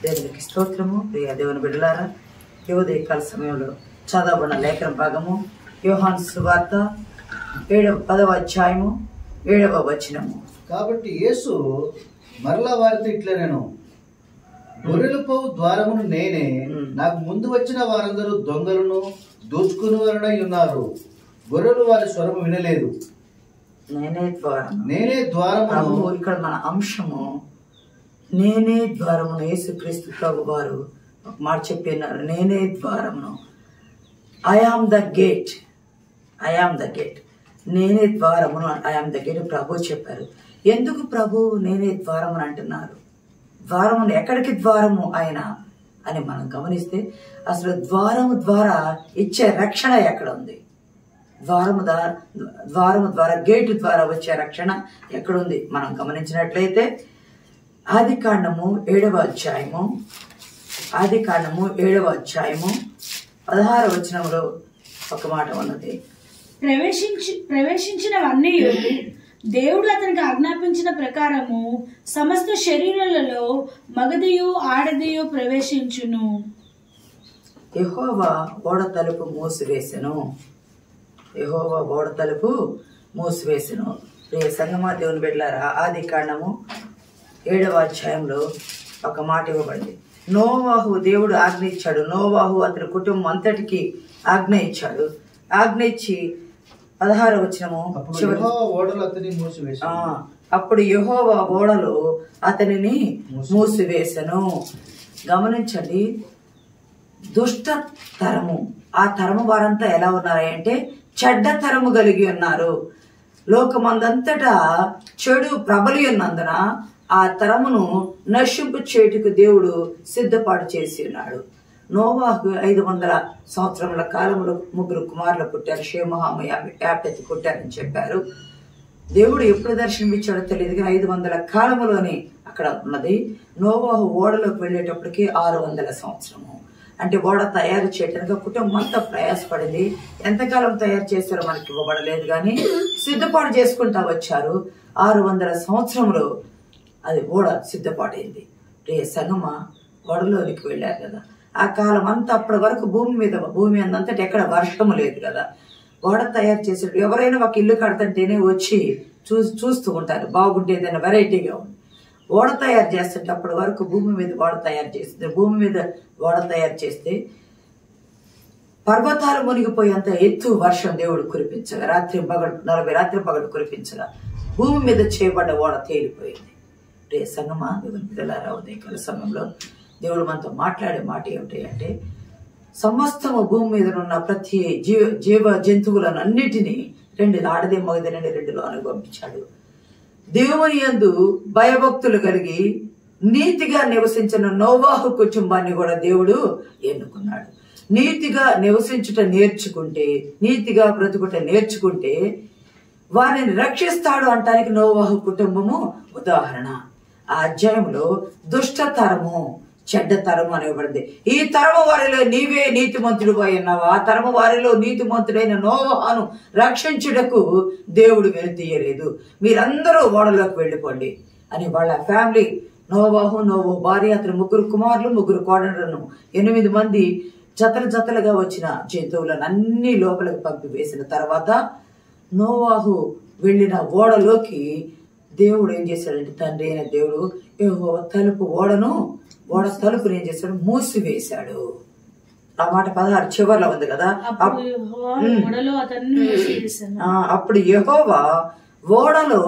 దేవునికి స్తోత్రము. ప్రియ దేవుని బిడ్డలారా, ఉదయకాల సమయంలో చదవబడిన లేఖన భాగము యోహాను సువార్త 10వ అధ్యాయము 7వ వచనము. కాబట్టి యేసు మరలా వారితో ఇట్లా, నేను గొర్రెల పోవు ద్వారమును నేనే, నాకు ముందు వచ్చిన వారందరూ దొంగలను దోచుకుని వారై ఉన్నారు, గొర్రెలు వారి స్వరము వినలేదు. నేనే ద్వారము. ఇక్కడ మన అంశము నేనే ద్వారమును. యేసుక్రీస్తు ప్రభు వారు ఒక మాట చెప్పినారు, నేనే ద్వారమును. I am the gate, I am the gate. నేనే ద్వారమును, ఐ ఆమ్ ద గేట్ ప్రభు చెప్పారు. ఎందుకు ప్రభు నేనే ద్వారమును అంటున్నారు? ద్వారమును, ఎక్కడికి ద్వారము ఆయన అని మనం గమనిస్తే అసలు ద్వారము ద్వారా ఇచ్చే రక్షణ ఎక్కడ ఉంది? ద్వారము ద్వారా గేటు ద్వారా వచ్చే రక్షణ ఎక్కడుంది మనం గమనించినట్లయితే ఆదికాండము 7వ అధ్యాయము 16వ వచనంలో ఒక మాట ఉన్నది. ప్రవేశించినవన్నీ దేవుడు అతనికి ఆజ్ఞాపించిన ప్రకారము సమస్త శరీరాలలో మగదియు ఆడదియు ప్రవేశించును. యెహోవా ఓడ తలుపు మూసివేసెను. యెహోవా ఓడ తలుపు మూసివేసెను. ప్రియ సంగమా దేవుని బిడ్డలారా, ఆదికాండము 7వ అధ్యాయంలో ఒక మాట ఇవ్వబడింది. నోవాహు దేవుడు ఆజ్ఞ ఇచ్చాడు. నోవాహు అతని కుటుంబం అంతటికి ఆజ్ఞ ఇచ్చాడు. ఆజ్ఞ ఇచ్చి 16వ వచనము, అప్పుడు యెహోవా ఓడలో అతనిని మూసివేసెను. గమనించండి, దుష్ట తరము, ఆ తరము వారంతా ఎలా ఉన్నారంటే చెడ్డ తరము కలిగి ఉన్నారు. లోకమందంతటా చెడు ప్రబలి ఉన్నందున ఆ తరమును నశింపు చేటుకు దేవుడు సిద్ధపాటు చేసి ఉన్నాడు. నోవాహు 500 సంవత్సరముల కాలంలో 3 కుమారులు పుట్టారు. షేము యాపెతు పుట్టారని చెప్పారు. దేవుడు ఎప్పుడు దర్శనమిచ్చాడో తెలియదు, కానీ 500 కాలంలోనే అక్కడ ఉన్నది. నోవాహు ఓడలోకి వెళ్ళేటప్పటికి 600 సంవత్సరము. అంటే ఓడ తయారు చేయడానికి కుటుంబం అంతా ప్రయాసపడింది. ఎంతకాలం తయారు చేస్తారో మనకి ఇవ్వబడలేదు, కానీ సిద్ధపాటు చేసుకుంటా వచ్చారు. 600 సంవత్సరంలో అది ఓడ సిద్ధపాటైంది. రే సంగమ ఓడలోనికి వెళ్ళారు కదా. ఆ కాలం అంతా అప్పటి వరకు భూమి అందంతటి ఎక్కడ వర్షము లేదు కదా. ఓడ తయారు చేసేటప్పుడు ఎవరైనా ఒక ఇల్లు కడతంటేనే వచ్చి చూస్తూ ఉంటారు, బాగుంటే ఏదైనా వెరైటీగా ఉంది. ఓడ తయారు చేస్తుంటే అప్పటి వరకు భూమి మీద ఓడ తయారు చేస్తే పర్వతాలు మునిగిపోయేంత ఎత్తు వర్షం దేవుడు కురిపించగా, 40 రాత్రి పగలు కురిపించగా భూమి మీద చేయబడ్డ ఓడ తేలిపోయింది. రే సంగమా దేవుని పిల్లలారా, ఉదయకాల సమయంలో దేవుడు మనతో మాట్లాడే మాట ఏమిటి అంటే, సమస్తము భూమి మీద ఉన్న ప్రతి జీవ జంతువులను అన్నిటినీ 2 ఆడదే మగదనండి 2 పంపించాడు. దేవుని యందు భయభక్తులు కలిగి నీతిగా నివసించిన నోవాహు కుటుంబాన్ని కూడా దేవుడు ఎన్నుకున్నాడు. నీతిగా నివసించుట నేర్చుకుంటే, నీతిగా బ్రతుకుట నేర్చుకుంటే వారిని రక్షిస్తాడు అంటానికి నోవాహు కుటుంబము ఉదాహరణ. ఆ అధ్యాయంలో దుష్ట తరము, చెడ్డ తరము అనేబడింది. ఈ తరము వారిలో నీవే నీతిమంతుడు ఉన్నావు. ఆ తరము వారిలో నీతిమంతుడైన నోవాహును రక్షించుటకు దేవుడు వెనుతీయలేదు. మీరందరూ ఓడలోకి వెళ్ళిపోండి అని వాళ్ళ ఫ్యామిలీ, నోవాహు భార్య, అతని 3 కుమారులు 3 కోడళ్లను 8 మంది జతలుగా వచ్చిన జంతువులను అన్ని లోపలికి పంపివేసిన తర్వాత నోవాహు వెళ్ళిన ఓడలోకి దేవుడు ఏం చేశాడంటే, తండ్రి అయిన దేవుడు ఓడ తలుపుని ఏం చేశాడు? మూసివేశాడు. ఆ మాట 16 చివర్లో ఉంది కదా. అప్పుడు యెహోవా ఓడలో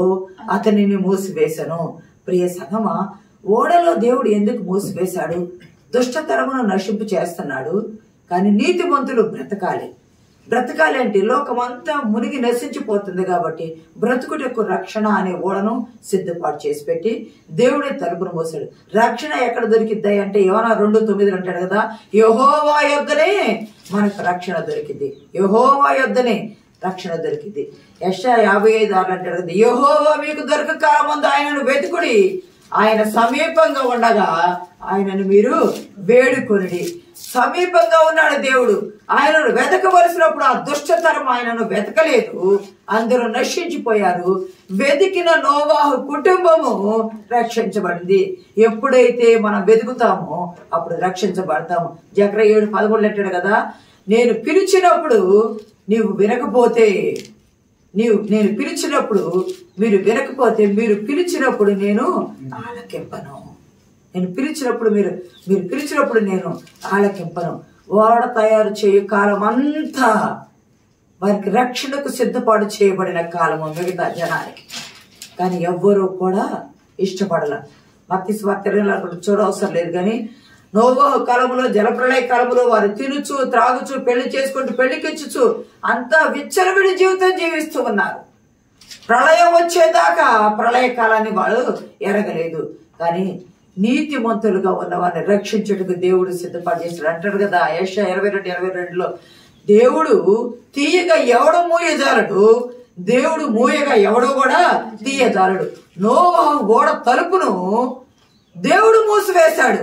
అతనిని మూసివేశాను. ప్రియ సంగమా, ఓడలో దేవుడు ఎందుకు మూసివేశాడు? దుష్టతరమును నశింపు చేస్తున్నాడు, కానీ నీతిమంతులు బ్రతకాలి అంటే లోకమంతా మునిగి నశించిపోతుంది కాబట్టి బ్రతుకుటకు రక్షణ అనే ఓడను సిద్ధపాటు చేసి పెట్టి దేవుడే తలుపును మోసాడు. రక్షణ ఎక్కడ దొరికిద్దాయి అంటే యోనా 2:9 అంటాడు కదా, యెహోవా యొద్దనే మనకు రక్షణ దొరికింది. యెహోవా యొద్దనే రక్షణ దొరికింది. యెషయా 55:6 అంటాడు కదా, యెహోవా మీకు దొరక కాలమందు ఆయనను వెతుకుడి, ఆయన సమీపంగా ఉండగా ఆయనను మీరు వేడుకొనిడి. సమీపంగా ఉన్నాడు దేవుడు. ఆయనను వెతకవలసినప్పుడు ఆ దుష్టతరం ఆయనను వెతకలేదు, అందరూ నశించిపోయారు. వెతికిన నోవాహు కుటుంబము రక్షించబడింది. ఎప్పుడైతే మనం వెతుకుతామో అప్పుడు రక్షించబడతాము. జకర్యా 7:13 అంటాడు కదా, నేను పిలిచినప్పుడు నీవు వినకపోతే, నేను పిలిచినప్పుడు మీరు వినకపోతే, మీరు పిలిచినప్పుడు నేను ఆలకింపను. నేను పిలిచినప్పుడు మీరు పిలిచినప్పుడు నేను ఆలకింపను. ఓడ తయారు చేయు కాలం అంతా వారికి రక్షణకు సిద్ధపాటు చేయబడిన కాలము మిగతా జనానికి. కానీ ఎవ్వరూ కూడా ఇష్టపడాల. మత్తయి సువార్త 24 చూడవసరం లేదు. కానీ నోవాహు కాలంలో, జలప్రళయ కాలంలో వారు తినుచు త్రాగుచు పెళ్లి చేసుకుంటూ పెళ్లికిచ్చుచు అంతా విచ్చలవిడి జీవితం జీవిస్తూ ఉన్నారు. ప్రళయం వచ్చేదాకా ప్రళయ కాలాన్ని వాళ్ళు ఎరగలేదు. కానీ నీతిమంతులుగా ఉన్న వారిని రక్షించుటకు దేవుడు సిద్ధపాటు చేశాడు అంటాడు కదా యెషయా 22:22లో, దేవుడు తీయగా ఎవడు మూయజాలడు, దేవుడు మూయగా ఎవడో కూడా తీయజాలడు. నోవాహు ఓడ తలుపును దేవుడు మూసివేశాడు.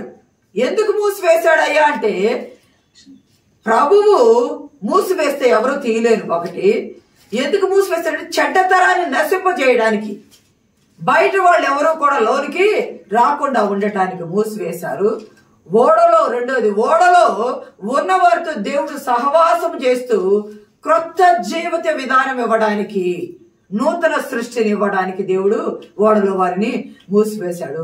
ఎందుకు మూసివేశాడయ్యా అంటే, ప్రభువు మూసివేస్తే ఎవరు తీయలేరు. ఒకటి, ఎందుకు మూసివేస్తాడంటే చెడ్డతరాన్ని నశింపజేయడానికి, బయట వాళ్ళు ఎవరు కూడా లోనికి రాకుండా ఉండటానికి మూసివేశారు. ఓడలో రెండోది, ఓడలో ఉన్నవారితో దేవుడు సహవాసం చేస్తూ క్రొత్త జీవిత విధానం ఇవ్వడానికి, నూతన సృష్టిని ఇవ్వడానికి దేవుడు ఓడలో వారిని మూసివేశాడు.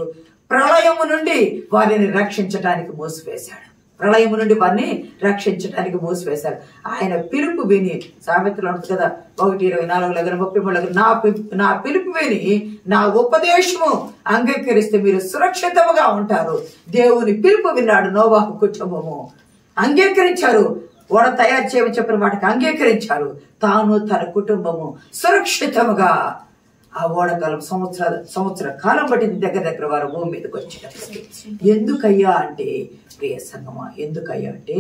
ప్రళయము నుండి వారిని రక్షించటానికి మూసివేశాడు. ప్రళయము నుండి వారిని రక్షించడానికి మూసివేశాడు. ఆయన పిలుపు విని, సామెతలు ఉంటుంది కదా 1:24-33, నా పిలుపు విని నా ఉపదేశము అంగీకరిస్తే మీరు సురక్షితముగా ఉంటారు. దేవుని పిలుపు విన్నాడు నోవాహు కుటుంబము, అంగీకరించారు. ఓడ తయారు చేయమని చెప్పిన వాటికి అంగీకరించారు. తాను తన కుటుంబము సురక్షితముగా ఆ ఓడకాలం సంవత్సర కాలం పట్టింది దగ్గర వారు భూమి మీదకి వచ్చేటప్పటికి. ఎందుకయ్యా అంటే, ప్రియ సంగమా, ఎందుకయ్యా అంటే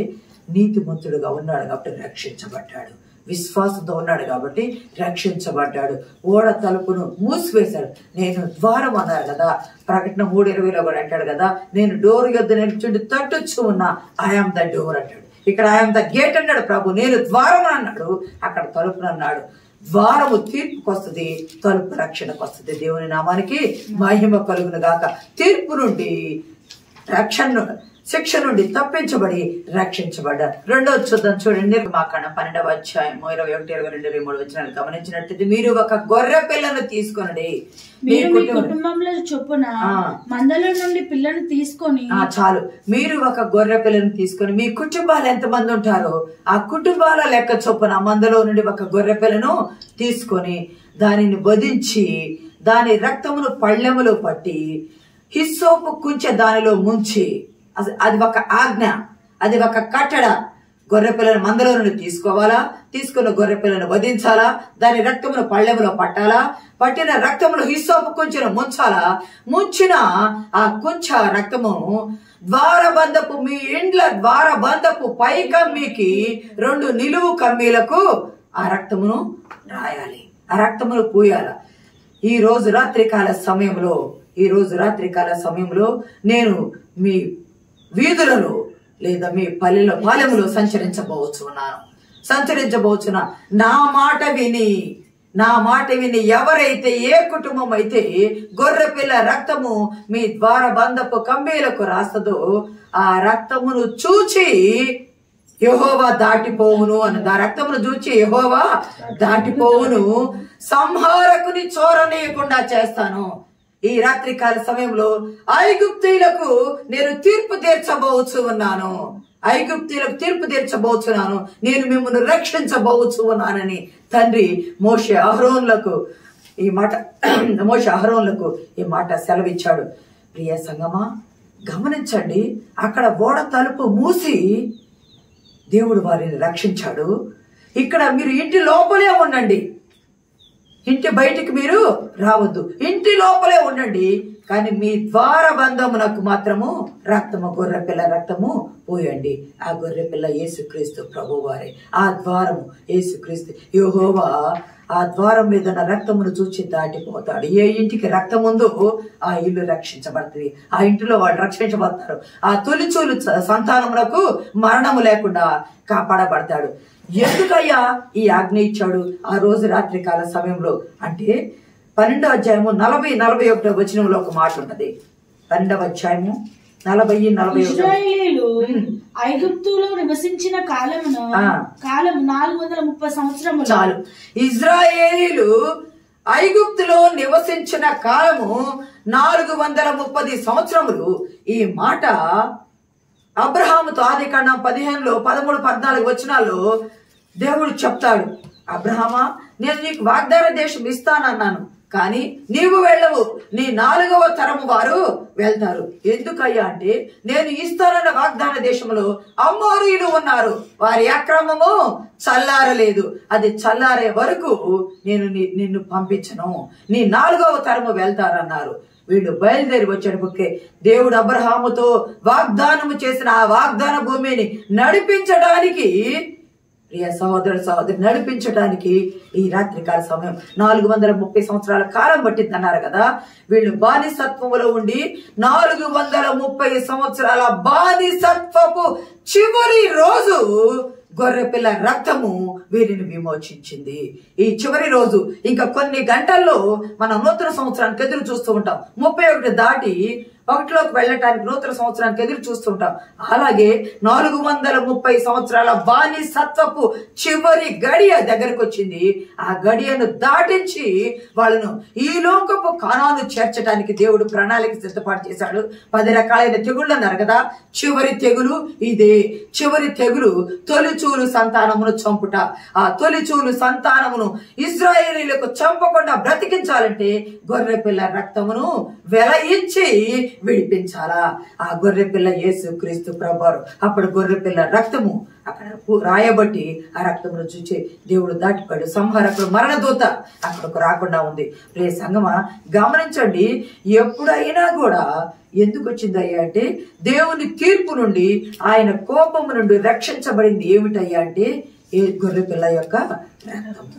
నీతిమంతుడుగా ఉన్నాడు కాబట్టి రక్షించబడ్డాడు. విశ్వాసంతో ఉన్నాడు కాబట్టి రక్షించబడ్డాడు. ఓడ తలుపును మూసివేశాడు. నేను ద్వారం అన్నారు కదా, ప్రకటన 3:20లో కూడా అంటాడు కదా, నేను డోర్ యొద్ద నిల్చుండి తట్టుచు ఉన్నా, ఐఆమ్ ద డోర్ అంటాడు. ఇక్కడ ఐఆమ్ ద గేట్ అన్నాడు ప్రభు. నేను ద్వారం అన్నాడు, అక్కడ తలుపును అన్నాడు. ద్వారము తీర్పుకు వస్తుంది, తలుపు రక్షణకు వస్తుంది. దేవుని నామానికి మహిమ కలుగును గాక. తీర్పు నుండి శిక్ష నుండి తప్పించబడి రక్షించబడ్డారు. రెండోది చూద్దాం, చూడండి. నిర్గమాకాండం 12:21-22 గమనించినట్టు, మీరు ఒక గొర్రె పిల్లను తీసుకొనండి, మీరు మీ కుటుంబంలో చొప్పున మందలో నుండి పిల్లను తీసుకొని. చాలు, మీరు ఒక గొర్రె పిల్లను తీసుకొని, మీ కుటుంబాలు ఎంతమంది ఉంటారో ఆ కుటుంబాల లెక్క చొప్పున మందలో నుండి ఒక గొర్రె పిల్లను తీసుకొని దానిని వధించి దాని రక్తమును పళ్ళెములో పట్టి హిస్సోపు కుంచె దానిలో ముంచి, అది ఒక ఆజ్ఞ, అది ఒక కట్టడ. గొర్రె పిల్లను మందలో నుండి తీసుకోవాలా, తీసుకున్న గొర్రె పిల్లను వధించాలా, దాని రక్తమును పళ్ళెములో పట్టాలా, పట్టిన రక్తమును హిస్సోపు కుంచెను ముంచాలా, ముంచిన ఆ కుంచ రక్తము ద్వారబంధపు, మీ ఇండ్ల ద్వారబంధపు పై కమ్మీకి 2 నిలువు కమ్మీలకు ఆ రక్తమును రాయాలి, ఆ రక్తమును పూయాల. ఈ రోజు రాత్రికాల సమయంలో నేను మీ వీధులలో లేదా మీ పాలెములో సంచరించబోచున్నా. నా మాట విని ఎవరైతే, ఏ కుటుంబం అయితే గొర్రె పిల్ల రక్తము మీ ద్వారబంధపు కమ్మీలకు రాస్తదో ఆ రక్తమును చూచి యెహోవా దాటిపోవును అన్నది. ఆ రక్తమును చూచి యెహోవా దాటిపోవును, సంహారకుని చోరనీయకుండా చేస్తాను. ఈ రాత్రికాల సమయంలో ఐగుప్తీయులకు నేను తీర్పు తీర్చబోచున్నాను, నేను మిమ్మల్ని రక్షించబోచున్నానని తండ్రి మోషే అహరోన్లకు ఈ మాట సెలవిచ్చాడు. ప్రియ సంగమా, గమనించండి, అక్కడ ఓడ తలుపు మూసి దేవుడు వారిని రక్షించాడు. ఇక్కడ మీరు ఇంటి లోపలే ఉండండి, ఇంటి బయటికి మీరు రావద్దు, ఇంటి లోపలే ఉండండి. కానీ మీ ద్వారబంధమునకు మాత్రము గొర్రెపిల్ల రక్తము పోయండి. ఆ గొర్రెపిల్ల యేసుక్రీస్తు ప్రభువారే, ఆ ద్వారము యేసుక్రీస్తు. యెహోవా ఆ ద్వారం మీద ఉన్న రక్తమును చూచి దాటిపోతాడు. ఏ ఇంటికి రక్తం ఉందో ఆ ఇల్లు రక్షించబడుతుంది, ఆ ఇంటిలో వాళ్ళు రక్షించబడతారు. ఆ తొలిచూలు సంతానములకు మరణము లేకుండా కాపాడబడతాడు. ఎందుకయ్యా ఈ ఆజ్ఞ ఇచ్చాడు ఆ రోజు రాత్రి కాల సమయంలో అంటే 12వ అధ్యాయము 40-41 వచనంలో ఒక మాట ఉంటది. 12వ అధ్యాయము 40-41. ఇశ్రాయేలీయులు ఐగుప్తులో నివసించిన కాలము 430 సంవత్సరములు. చాలు. ఇశ్రాయేలీయులు ఐగుప్తులో నివసించిన కాలము 430 సంవత్సరములు. ఈ మాట అబ్రహాముతో ఆదికాండం 15లో 13-14 వచనాల్లో దేవుడు చెప్తాడు. అబ్రహామా, నేను నీకు వాగ్దాన దేశం ఇస్తానన్నాను, కానీ నీవు వెళ్ళవు, నీ 4వ తరము వారు వెళ్తారు. ఎందుకయ్యా అంటే నేను ఇస్తానన్న వాగ్దాన దేశంలో అమోరీయులు ఉన్నారు, వారి అక్రమము చల్లారలేదు, అది చల్లారే వరకు నేను నిన్ను పంపించను, నీ 4వ తరము వెళ్తారన్నారు. వీళ్ళు బయలుదేరి వచ్చేటప్పటికే దేవుడు అబ్రహాముతో వాగ్దానము చేసిన ఆ వాగ్దాన భూమిని నడిపించడానికి, ప్రియ సహోదరి నడిపించడానికి ఈ రాత్రికాల సమయం 430 సంవత్సరాల కాలం పట్టిందన్నారు కదా. వీళ్ళు బానిసత్వములో ఉండి 430 సంవత్సరాల బానిసత్వపు చివరి రోజు గొర్రెపిల్ల రక్తము వీరిని విమోచించింది. ఈ చివరి రోజు ఇంకా కొన్ని గంటల్లో మనం నూతన సంవత్సరానికి ఎదురు చూస్తూ ఉంటాం. 31 దాటి 1లోకి వెళ్ళటానికి నూతన సంవత్సరానికి ఎదురు చూస్తుంటాం. అలాగే 430 సంవత్సరాల బానిసత్వపు చివరి గడియ దగ్గరకు వచ్చింది. ఆ గడియను దాటించి వాళ్ళను ఈ లోకపు కానాను చేర్చడానికి దేవుడు ప్రణాళిక సిద్ధపాటు చేశాడు. 10 రకాలైన తెగుళ్ళు అన్నారు కదా. చివరి తెగులు ఇదే. చివరి తెగులు తొలిచూలు సంతానమును చంపుట. ఆ తొలిచూలు సంతానమును ఇశ్రాయేలీయులకు చంపకుండా బ్రతికించాలంటే గొర్రె పిల్ల రక్తమును వెలయించి విడిపించాలా. ఆ గొర్రె పిల్ల యేసు క్రీస్తు ప్రభువారు. అప్పుడు గొర్రె పిల్ల రక్తము అక్కడ రాయబట్టి ఆ రక్తమును చూచి దేవుడు దాటిపోయాడు. సంహారకుడు మరణదూత అక్కడకు రాకుండా ఉంది. రే సంగమా, గమనించండి, ఎప్పుడైనా కూడా ఎందుకు వచ్చిందయ్యా అంటే దేవుని తీర్పు నుండి, ఆయన కోపము నుండి రక్షించబడింది ఏమిటయ్యా అంటే ఏ గొర్రె పిల్ల యొక్క రక్తము.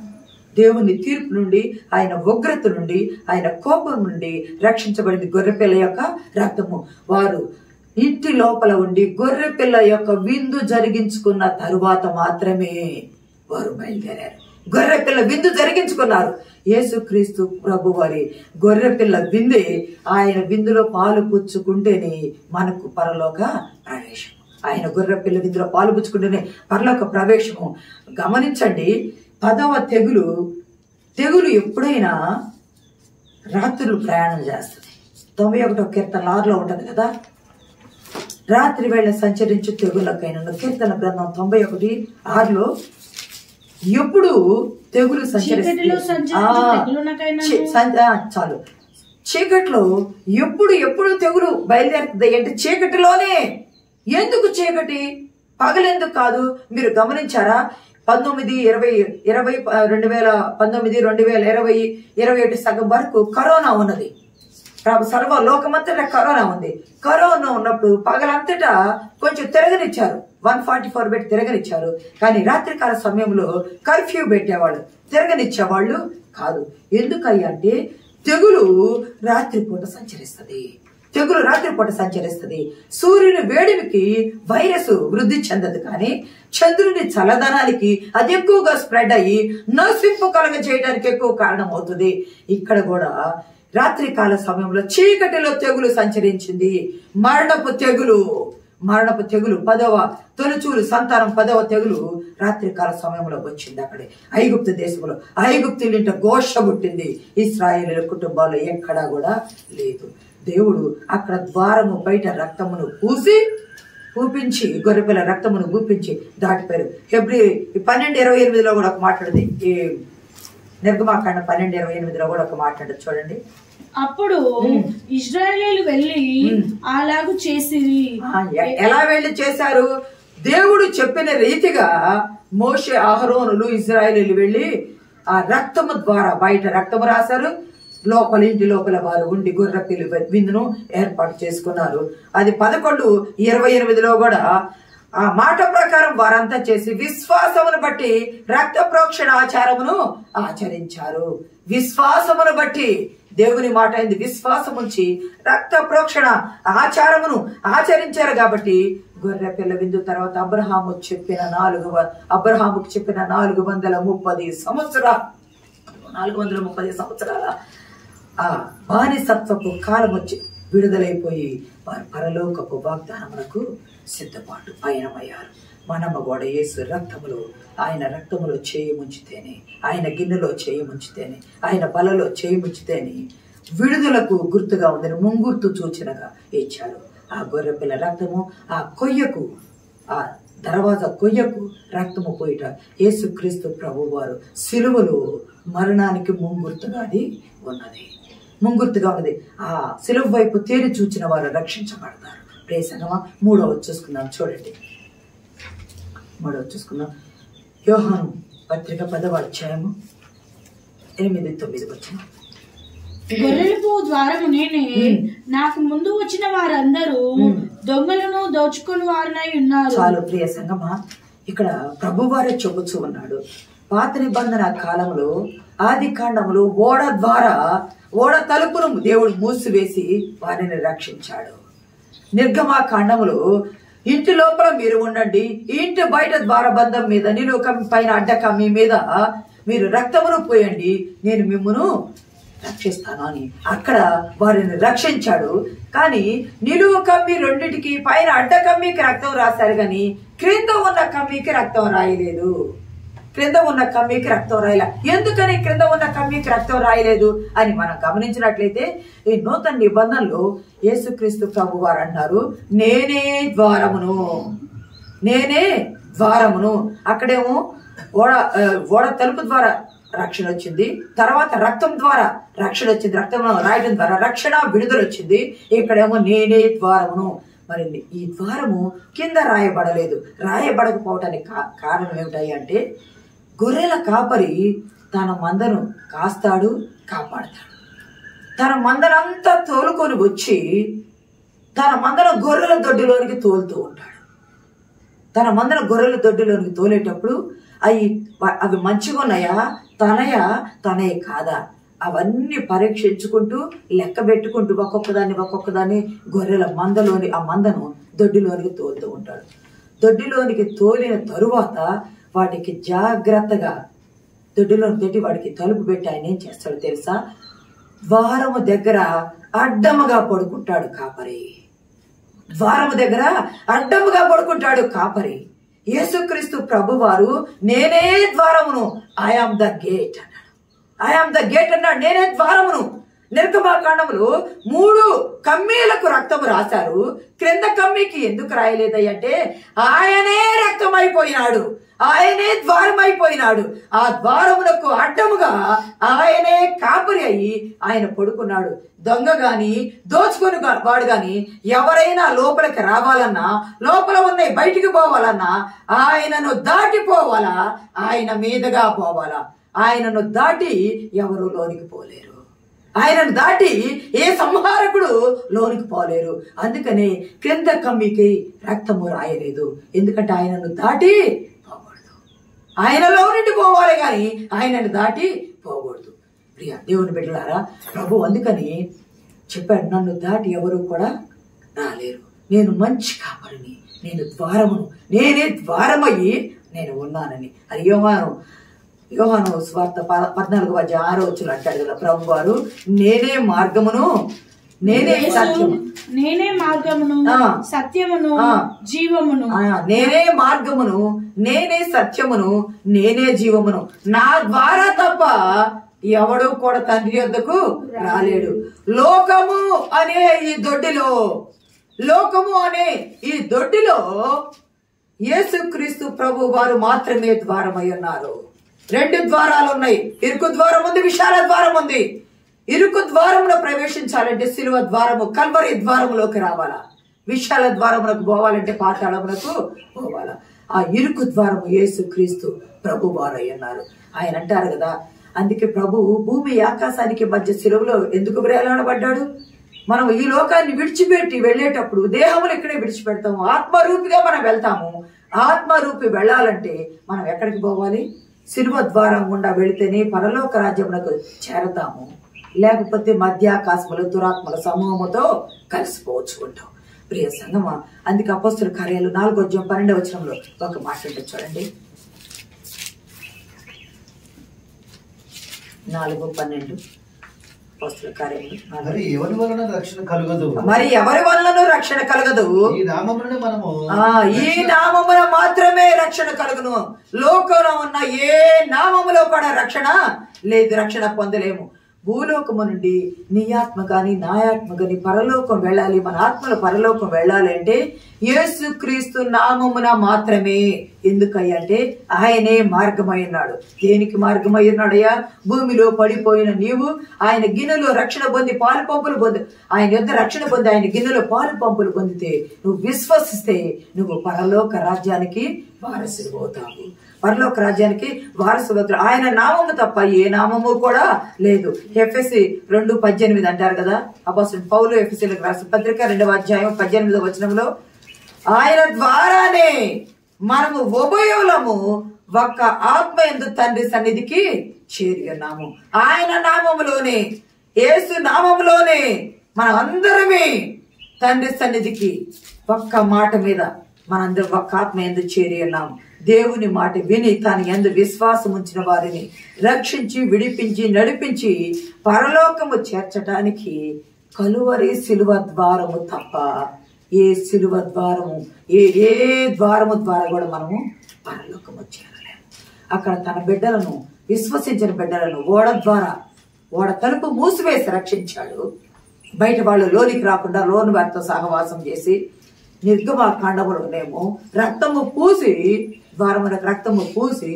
దేవుని తీర్పు నుండి, ఆయన ఉగ్రత నుండి, ఆయన కోపం నుండి రక్షించబడింది గొర్రెపిల్ల యొక్క రక్తము. వారు ఇంటి లోపల ఉండి గొర్రెపిల్ల యొక్క విందు జరిగించుకున్న తరువాత మాత్రమే వారు బయలుదేరారు. గొర్రెపిల్ల విందు జరిగించుకున్నారు. యేసుక్రీస్తు ప్రభు వారి గొర్రెపిల్ల విందే. ఆయన విందులో పాలు పుచ్చుకుంటేనే మనకు పరలోక ప్రవేశం. ఆయన గొర్రెపిల్ల విందులో పాలు పుచ్చుకుంటేనే పరలోక ప్రవేశము. గమనించండి, 10వ తెగులు ఎప్పుడైనా రాత్రులు ప్రయాణం చేస్తుంది. 91వ కీర్తన 6లో ఉంటది కదా, రాత్రి వేళ సంచరించు తెగులకైనా. కీర్తన గ్రంథం 91:6లో ఎప్పుడు తెగులు సంచరిస్తుంది? చాలు, చీకట్లో ఎప్పుడు తెగులు బయలుదేరుతుంది అంటే చీకటిలోనే. ఎందుకు చీకటి? పగలెందుకు కాదు? మీరు గమనించారా? 2019-2020-2021 సగం వరకు కరోనా ఉన్నది. సర్వ లోకమంతటా కరోనా ఉంది. కరోనా ఉన్నప్పుడు పగలంతటా కొంచెం తిరగనిచ్చారు, 144 పెట్టి తిరగనిచ్చారు. కానీ రాత్రికాల సమయంలో కర్ఫ్యూ పెట్టేవాళ్ళు, తిరగనిచ్చేవాళ్ళు కాదు. ఎందుకయ్యా అంటే తెగులు రాత్రిపూట సంచరిస్తుంది. తెగులు రాత్రిపూట సంచరిస్తుంది. సూర్యుని వేడిమికి వైరస్ వృద్ధి చెందదు, కానీ చంద్రుని చల్లదనానికి అది ఎక్కువగా స్ప్రెడ్ అయ్యి నశింపు కలగ చేయడానికి ఎక్కువ కారణం అవుతుంది. ఇక్కడ కూడా రాత్రికాల సమయంలో చీకటిలో తెగులు సంచరించింది. మరణపు తెగులు 10వ తొలిచూలు సంతానం 10వ తెగులు రాత్రికాల సమయంలో వచ్చింది. అక్కడే ఐగుప్తు దేశంలో ఐగుప్తులింట ఘోష పుట్టింది. ఇశ్రాయేలీయుల కుటుంబాల్లో ఎక్కడా కూడా లేదు. దేవుడు అక్కడ ద్వారము బయట రక్తమును పూపించి గొర్రెపిల్ల రక్తమును పూపించి దాటిపోయారు. హెబ్రీ 12:28లో కూడా ఒక మాట్లాడింది. ఈ నిర్గమాకాండ 12:28లో కూడా ఒక మాట్లాడదు చూడండి. అప్పుడు ఇశ్రాయేలీయులు వెళ్ళి అలాగు చేసి, ఎలా వెళ్ళి చేశారు? దేవుడు చెప్పిన రీతిగా మోషే, అహరోనులు, ఇశ్రాయేలీయులు వెళ్ళి ఆ రక్తము ద్వారా బయట రక్తము రాశారు. ఇంటి లోపల వారు ఉండి గొర్రెపిల్ల విందును ఏర్పాటు చేసుకున్నారు. అది 11:28లో కూడా ఆ మాట ప్రకారం వారంతా చేసి విశ్వాసమును బట్టి రక్త ప్రోక్షణ ఆచారమును ఆచరించారు. విశ్వాసమును బట్టి, దేవుని మాట అయింది, విశ్వాసం ఉంచి రక్త ప్రోక్షణ ఆచారమును ఆచరించారు. కాబట్టి గొర్రె పిల్ల విందు తర్వాత అబ్రహాముకు చెప్పిన 430 సంవత్సరాలు 430 సంవత్సరాల ఆ బానిసత్వపు కాలం వచ్చి విడుదలైపోయి వారు పరలోకపు వాగ్దానములకు సిద్ధపాటు పయనమయ్యారు. మనమ్మ కూడా యేసు రక్తములో, ఆయన రక్తములో చేయి ముంచితేనే, ఆయన గిన్నెలో చేయి ముంచితేనే, ఆయన బలలో చేయి ముంచితేనే విడుదలకు గుర్తుగా ఉందని ముంగుర్తు సూచనగా ఇచ్చారు. ఆ గొర్రె పిల్ల రక్తము ఆ కొయ్యకు, ఆ దర్వాజా కొయ్యకు రక్తము పోయిట యేసుక్రీస్తు ప్రభు వారు సిలువలో మరణానికి ముంగుర్తుగా అది ఉన్నది, ముంగుర్తుగా ఉన్నది. ఆ సిలువ వైపు తేరి చూచిన వారు రక్షించబడతారు. ప్రేసంగమా 3వ చూసుకుందాం, చూడండి 3వ చూసుకుందాం. యోహాను పత్రిక 10వ అధ్యాయము 8-9 వచ్చిన. గొర్రెల పువ్వు ద్వారము నేనే, నాకు ముందు వచ్చిన వారందరూ దొంగలను దోచుకుని వారినై ఉన్నారు. చాలు ప్రియ సంగమా, ఇక్కడ ప్రభు వారే చెబుతూ ఉన్నాడు. పాత నిబంధన కాలంలో ఆది కాండములు ఓడ తలుపును దేవుడు మూసివేసి వారిని రక్షించాడు. నిర్గమా కాండములు ఇంటి లోపల మీరు ఉండండి, ఇంటి బయట ద్వారబంధం మీద నిలువ కమ్మి పైన అడ్డకమ్మి మీద మీరు రక్తమును పోయండి, నేను మిమ్మును రక్షిస్తాను అని అక్కడ వారిని రక్షించాడు. కానీ నిలువ కమ్మి రెండింటికి పైన అడ్డ కమ్మికి రక్తం రాశారు, కానీ క్రింద ఉన్న కమ్మికి రక్తం రాయలేదు. క్రింద ఉన్న కమ్మికి రక్తం రాయలే. ఎందుకని క్రింద ఉన్న కమ్మికి రక్తం రాయలేదు అని మనం గమనించినట్లయితే ఈ నూతన నిబంధనలో యేసుక్రీస్తు ప్రభు వారు అన్నారు, నేనే ద్వారమును, నేనే ద్వారమును. అక్కడేమో ఓడ తలుపు ద్వారా రక్షణ వచ్చింది, తర్వాత రక్తం ద్వారా రక్షణ వచ్చింది, రక్తం రాయడం ద్వారా రక్షణ విడుదల వచ్చింది. ఇక్కడేమో నేనే ద్వారమును. మరి ఈ ద్వారము కింద రాయబడలేదు. రాయబడకపోవటానికి కారణం ఏమిటాయి అంటే, గొర్రెల కాపరి తన మందను కాస్తాడు, కాపాడతాడు. తన మందనంతా తోలుకొని వచ్చి తన మందను గొర్రెల దొడ్డిలోనికి తోలుతూ ఉంటాడు. తన మందను గొర్రెల దొడ్డిలోనికి తోలేటప్పుడు అవి మంచిగా ఉన్నాయా, తనయ కాదా, అవన్నీ పరీక్షించుకుంటూ లెక్క పెట్టుకుంటూ ఒక్కొక్కదాన్ని గొర్రెల మందలోని ఆ మందను దొడ్డిలోనికి తోలుతూ ఉంటాడు. దొడ్డిలోనికి తోలిన తరువాత వాటికి జాగ్రత్తగా దొడ్డిలోని పెట్టి వాడికి తలుపు పెట్టి ఆయన ఏం చేస్తాడు తెలుసా, ద్వారము దగ్గర అడ్డముగా పడుకుంటాడు కాపరి. ద్వారము దగ్గర అడ్డముగా పడుకుంటాడు కాపరి. యేసుక్రీస్తు ప్రభు వారు నేనే ద్వారమును, ఐఆమ్ ద గేట్ అన్నాడు. ఐఆమ్ ద గేట్ అన్నాడు, నేనే ద్వారమును. నిర్గమాకాండములు 3 కమ్మీలకు రక్తము రాశారు, క్రింద కమ్మీకి ఎందుకు రాయలేదంటే ఆయనే రక్తమైపోయినాడు, ఆయనే ద్వారం అయిపోయినాడు. ఆ ద్వారమునకు అడ్డముగా ఆయనే కాపరి అయి ఆయన పడుకున్నాడు. దొంగ గాని దోచుకొని వాడు గాని ఎవరైనా లోపలికి రావాలన్నా, లోపల ఉన్నాయి బయటికి పోవాలన్నా ఆయనను దాటిపోవాలా, ఆయన మీదుగా పోవాలా. ఆయనను దాటి ఎవరు లోనికి పోలేరు, ఆయనను దాటి ఏ సంహారకుడు లోనికి పోలేరు. అందుకనే క్రింద కమ్మికి రక్తము రాయలేదు, ఎందుకంటే ఆయనను దాటి పోకూడదు. ఆయనలో నుండి పోవాలి గాని ఆయనను దాటి పోకూడదు. ప్రియ దేవుని బిడ్డలారా, ప్రభు అందుకని చెప్పాడు, నన్ను దాటి ఎవరు కూడా రాలేరు, నేను మంచి కాపరిని, నేను ద్వారమును, నేనే ద్వారమయ్యి నేను ఉన్నానని. అది యోహాను స్వార్థ 14:6 అంటాడు కదా ప్రభు వారు, నేనే మార్గమును, నేనే సత్యము, నేనే మార్గమును, సత్యమును, జీవమును. నేనే మార్గమును, నేనే సత్యమును, నేనే జీవమును, నా ద్వారా తప్ప ఎవడు కూడా తండ్రి వద్దకు రాలేడు. లోకము అనే ఈ దొడ్డిలో యేసుక్రీస్తు ప్రభు వారు మాత్రమే ద్వారమై ఉన్నారు. 2 ద్వారాలు ఉన్నాయి, ఇరుకు ద్వారం ఉంది, విశాల ద్వారం ఉంది. ఇరుకు ద్వారంలో ప్రవేశించాలంటే సిలువ ద్వారము, కల్వరి ద్వారములోకి రావాలా. విశాల ద్వారములకు పోవాలంటే పాతాళములకు పోవాలా. ఆ ఇరుకు ద్వారము యేసుక్రీస్తు ప్రభు వారు అన్నారు. ఆయన అంటారు కదా, అందుకే ప్రభు భూమి ఆకాశానికి మధ్య సిలువలో ఎందుకు వేలాడబడ్డాడు? మనం ఈ లోకాన్ని విడిచిపెట్టి వెళ్ళేటప్పుడు దేహములు ఇక్కడే విడిచిపెడతాము, ఆత్మరూపిగా మనం వెళ్తాము. ఆత్మరూపి వెళ్ళాలంటే మనం ఎక్కడికి పోవాలి? శిలువ ద్వారం గుండా వెళితేనే పరలోక రాజ్యములకు చేరతాము, లేకపోతే మధ్యాకాశములు దురాత్మల సమూహముతో కలిసిపోవచ్చు ఉంటాం. ప్రియ సంగమా, అందుకే అపోస్తలుల కార్యాలు 4:12 ఒక మాట ఉంటుంది చూడండి. 4:12 అపోస్తలుల కార్యాలు. మరి ఎవరి వలన రక్షణ కలుగదు, మరి ఎవరి వలన రక్షణ కలగదు, ఈ నామమునే మనము ఈ నామమున మాత్రమే రక్షణ కలుగును. లోకంలో ఉన్న ఏ నామములో కూడా రక్షణ లేదు, రక్షణ పొందలేము. భూలోకము నుండి నీ ఆత్మ కానీ నా ఆత్మ కానీ పరలోకం వెళ్ళాలి, మన ఆత్మలో పరలోకం వెళ్ళాలి అంటే యేసు క్రీస్తు నామమున మాత్రమే. ఎందుకయ్యా అంటే ఆయనే మార్గమై ఉన్నాడు. దేనికి మార్గమై ఉన్నాడయ్యా? భూమిలో పడిపోయిన నీవు ఆయన గిన్నెలో రక్షణ పొంది పాలు పంపులు పొంది, ఆయన యొద్ద రక్షణ పొంది ఆయన గిన్నెలో పాలు పంపులు పొందితే, నువ్వు విశ్వసిస్తే నువ్వు పరలోక రాజ్యానికి వారసుడు అవుతావు. పరలోక రాజ్యానికి వారసుడు. ఆయన నామము తప్ప ఏ నామము కూడా లేదు. ఎఫెసీ 2:18 అంటారు కదా, అపోస్తలుడు పౌలు ఎఫెసీలకు రాసిన పత్రిక 2:18 ఆయన ద్వారానే మనము ఉభయులము ఒక్క ఆత్మ యందు తండ్రి సన్నిధికి చేరి ఉన్నాము. ఆయన నామములోనే, యేసు నామములోనే మనం అందరమే తండ్రి సన్నిధికి ఒక్క మాట మీద మనందరం ఒక్క ఆత్మ యందు చేరి ఉన్నాము. దేవుని మాట విని తన యందు విశ్వాసం ఉంచిన వారిని రక్షించి విడిపించి నడిపించి పరలోకము చేర్చడానికి కలువరి శిలువ ద్వారము తప్ప ఏ శిలువ ద్వారము ఏ ద్వారము ద్వారా కూడా మనము పరలోకము చేరలేము. అక్కడ తన బిడ్డలను, విశ్వసించిన బిడ్డలను ఓడ తలుపు మూసివేసి రక్షించాడు. బయట వాళ్ళు లోనికి రాకుండా లోని వారితో సహవాసం చేసి నిర్గమకాండములోనేమో రక్తము పూసి, ద్వారములకు రక్తము పూసి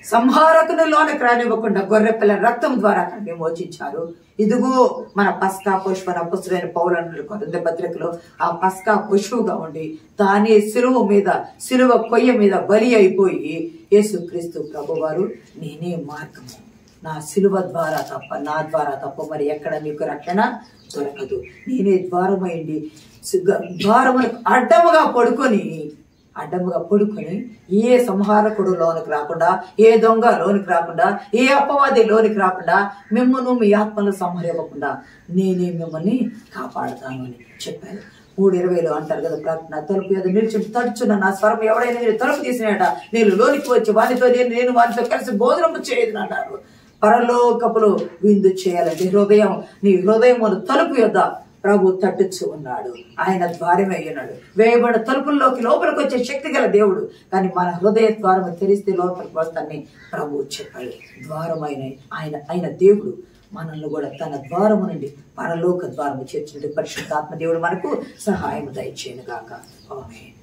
సంహారకుని లోనికి రానివ్వకుండా గొర్రె పిల్ల రక్తం ద్వారా అక్కడ విమోచించారు. ఇదిగో మన పస్కా పశువు అని అపొస్తలుడైన పౌలు అన్నాడు కొరింథీ పత్రికలో. ఆ పస్కా పశువుగా ఉండి తానే సిలువ కొయ్య మీద బలి అయిపోయి యేసుక్రీస్తు ప్రభువారు నేనే మార్గము, నా సిలువ ద్వారా తప్ప, నా ద్వారా తప్ప మరి ఎక్కడ నీకు రక్షణ దొరకదు. నేనే ద్వారమైంది. ద్వారములకు అడ్డముగా పడుకొని ఏ సంహారకుడు లోనికి రాకుండా, ఏ దొంగ లోనికి రాకుండా, ఏ అపవాది లోనికి రాకుండా, మిమ్మల్ని మీ ఆత్మను సంహరించకుండా నేనే మిమ్మల్ని కాపాడుతాను అని చెప్పారు. 3:20 అంటారు కదా ప్రార్థన, తలుపు ఏదో నిలిచి తడుచున్న నా స్వరం ఎవడైనా మీరు తలుపు తీసినట నేను లోనికి వచ్చి వానితో నేను వానితో కలిసి భోజనం చేయదు అన్నారు. పరలోకపులో విందు చేయాలంటే నీ హృదయం తలుపు యొద్ద ప్రభు తట్టుచు ఉన్నాడు. ఆయన ద్వారమే ఉన్నాడు. వేయబడిన తలుపుల్లోకి లోపలికి వచ్చే శక్తి గల దేవుడు. కానీ మన హృదయ ద్వారం తెరిస్తే లోపలికి వస్తానని ప్రభు చెప్పాడు. ద్వారమైన ఆయన దేవుడు మనల్ని కూడా తన ద్వారము నుండి పరలోక ద్వారము చేర్చినట్టు పరిశుద్ధాత్మ దేవుడు మనకు సహాయం దయచేయను గాక. ఆమేన్.